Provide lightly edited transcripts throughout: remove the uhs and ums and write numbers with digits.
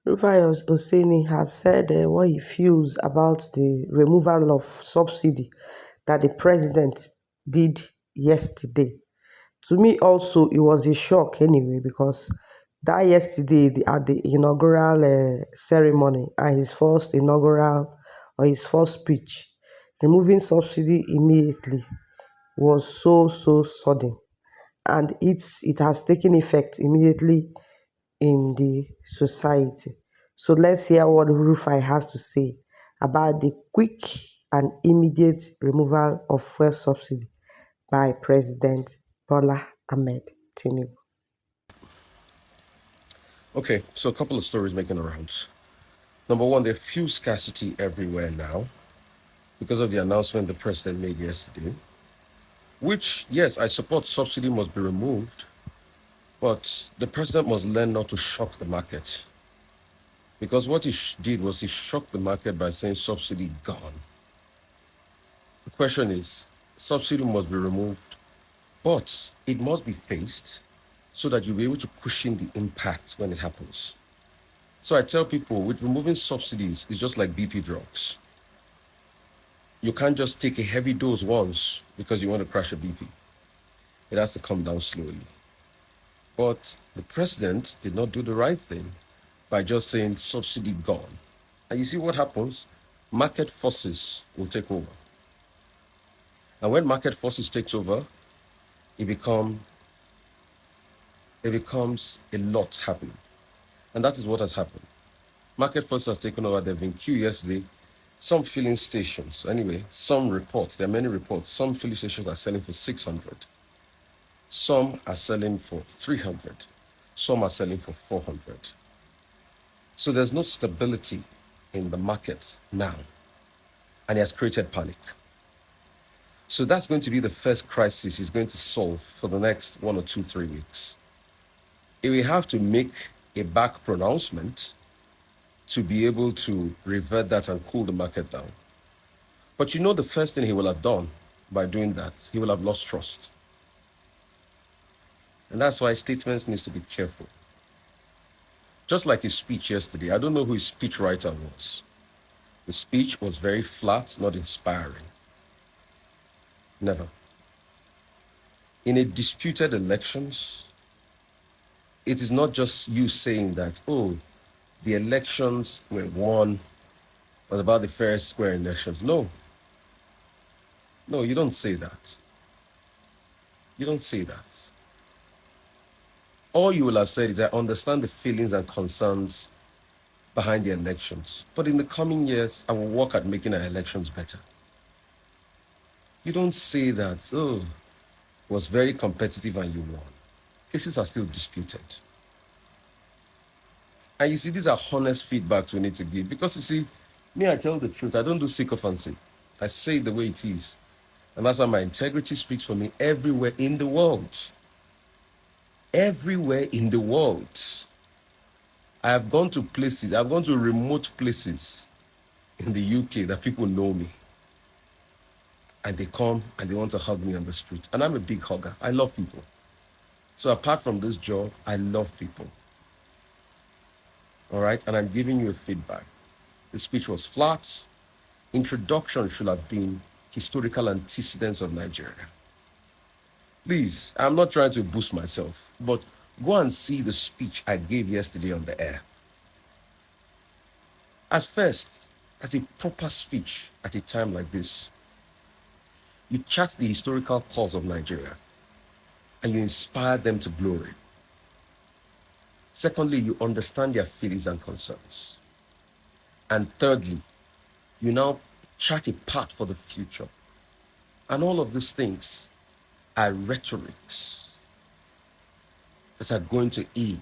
Rufai Oseni has said what he feels about the removal of subsidy that the president did yesterday. To me also, it was a shock anyway because that yesterday at the inaugural ceremony and his first inaugural or his first speech, removing subsidy immediately was so sudden, and it has taken effect immediately in the society. So let's hear what Rufai has to say about the quick and immediate removal of fuel subsidy by President Bola Ahmed Tinubu. Okay, so a couple of stories making the rounds. Number one, there's fuel scarcity everywhere now because of the announcement the president made yesterday, which, yes, I support subsidy must be removed, but the president must learn not to shock the market. Because what he did was he shocked the market by saying subsidy gone. The question is, subsidy must be removed, but it must be faced so that you'll be able to cushion the impact when it happens. So I tell people with removing subsidies, it's just like BP drugs. You can't just take a heavy dose once because you want to crash a BP. It has to come down slowly. But the president did not do the right thing by just saying subsidy gone. And you see what happens? Market forces will take over. And when market forces takes over, it becomes a lot happening. And that is what has happened. Market forces has taken over. They've been queue yesterday. Some filling stations, anyway, some reports, there are many reports, some filling stations are selling for 600. Some are selling for 300. Some are selling for 400. So there's no stability in the market now. And it has created panic. So that's going to be the first crisis he's going to solve for the next 1 or 2, 3 weeks. He will have to make a back pronouncement to be able to revert that and cool the market down. But you know the first thing he will have done by doing that, he will have lost trust. And that's why statements needs to be careful. Just like his speech yesterday, I don't know who his speechwriter was. The speech was very flat, not inspiring. Never. In a disputed elections, it is not just you saying that, oh, the elections were won, was about the fair square elections. No. No, you don't say that. You don't say that. All you will have said is, I understand the feelings and concerns behind the elections, but in the coming years, I will work at making our elections better. You don't say that, oh, it was very competitive and you won. Cases are still disputed. And you see, these are honest feedbacks we need to give. Because you see, me, I tell the truth. I don't do sycophancy. I say it the way it is. And that's why my integrity speaks for me everywhere in the world. Everywhere in the world. I have gone to places, I've gone to remote places in the UK that people know me. And they come and they want to hug me on the street. And I'm a big hugger. I love people. So apart from this job, I love people. All right? And I'm giving you a feedback. The speech was flat. Introduction should have been historical antecedents of Nigeria. Please, I'm not trying to boost myself, but go and see the speech I gave yesterday on the air. At first, as a proper speech at a time like this, you chart the historical cause of Nigeria and you inspire them to glory. Secondly, you understand their feelings and concerns. And thirdly, you now chart a path for the future. And all of these things are rhetorics that are going to aid.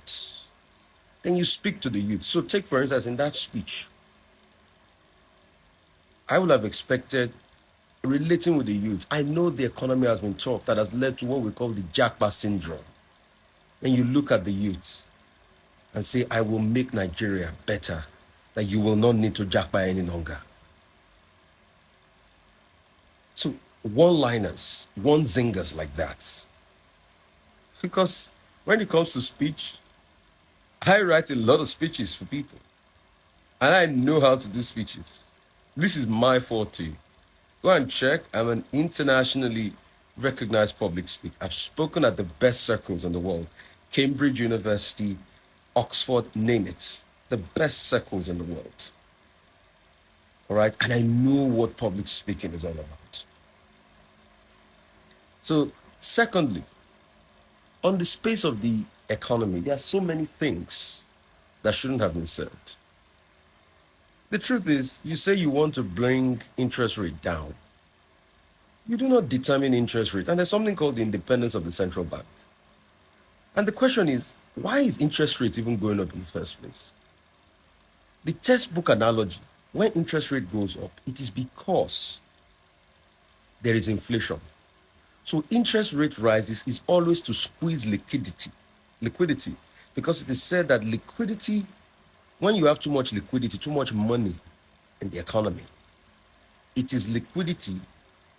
Then you speak to the youth. So take, for instance, in that speech, I would have expected relating with the youth. I know the economy has been tough. That has led to what we call the jackpot syndrome. Then you look at the youth and say, I will make Nigeria better, that you will not need to jackpot any longer. So one-liners, one-zingers like that. Because when it comes to speech, I write a lot of speeches for people. And I know how to do speeches. This is my forte. Go and check. I'm an internationally recognized public speaker. I've spoken at the best circles in the world. Cambridge University, Oxford, name it. The best circles in the world. All right? And I know what public speaking is all about. So, secondly, on the space of the economy, there are so many things that shouldn't have been said. The truth is, you say you want to bring interest rate down. You do not determine interest rate. And there's something called the independence of the central bank. And the question is, why is interest rates even going up in the first place? The textbook analogy, when interest rate goes up, it is because there is inflation. So interest rate rises is always to squeeze liquidity, because it is said that liquidity, when you have too much liquidity, too much money in the economy, it is liquidity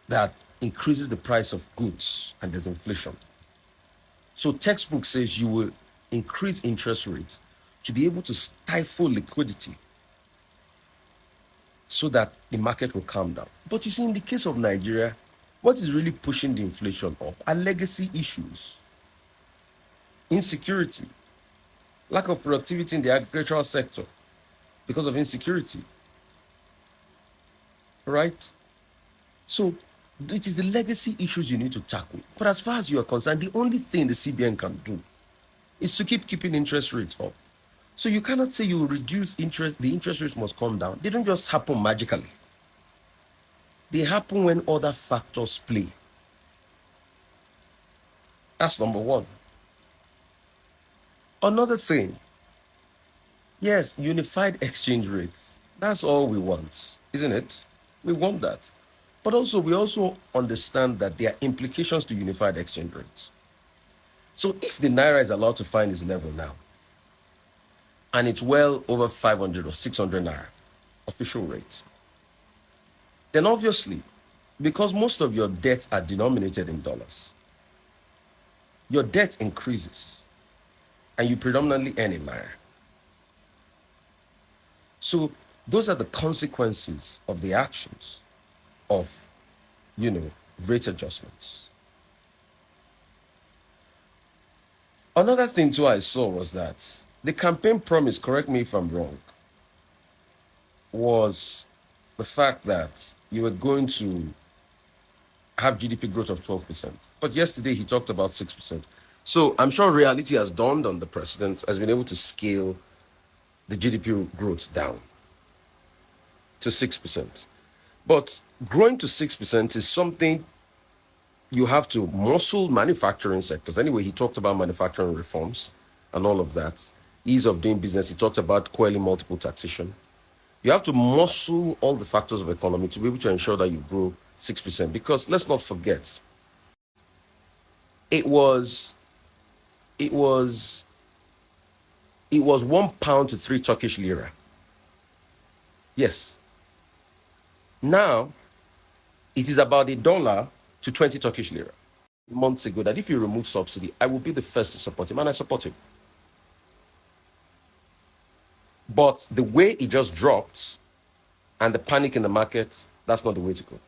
that increases the price of goods and there's inflation. So textbook says you will increase interest rates to be able to stifle liquidity so that the market will calm down. But you see, in the case of Nigeria, what is really pushing the inflation up are legacy issues, insecurity, lack of productivity in the agricultural sector because of insecurity, right? So it is the legacy issues you need to tackle. But as far as you are concerned, the only thing the CBN can do is to keeping interest rates up. So you cannot say you will reduce interest, the interest rates must come down. They don't just happen magically. They happen when other factors play. That's number one. Another thing, yes, unified exchange rates. That's all we want, isn't it? We want that. But also, we also understand that there are implications to unified exchange rates. So if the Naira is allowed to find its level now, and it's well over 500 or 600 Naira, official rate, then obviously, because most of your debts are denominated in dollars, your debt increases, and you predominantly earn in Naira. So those are the consequences of the actions of, rate adjustments. Another thing too I saw was that the campaign promise, correct me if I'm wrong, was the fact that you were going to have GDP growth of 12%. But yesterday he talked about 6%. So I'm sure reality has dawned on the president, has been able to scale the GDP growth down to 6%. But growing to 6% is something you have to muscle manufacturing sectors. Anyway, he talked about manufacturing reforms and all of that. Ease of doing business. He talked about quelling multiple taxation. You have to muscle all the factors of economy to be able to ensure that you grow 6%. Because let's not forget, it was £1 to 3 Turkish lira. Yes. Now, it is about $1 to 20 Turkish lira. Months ago, that if you remove subsidy, I will be the first to support him, and I support him. But the way it just dropped and the panic in the market, that's not the way to go.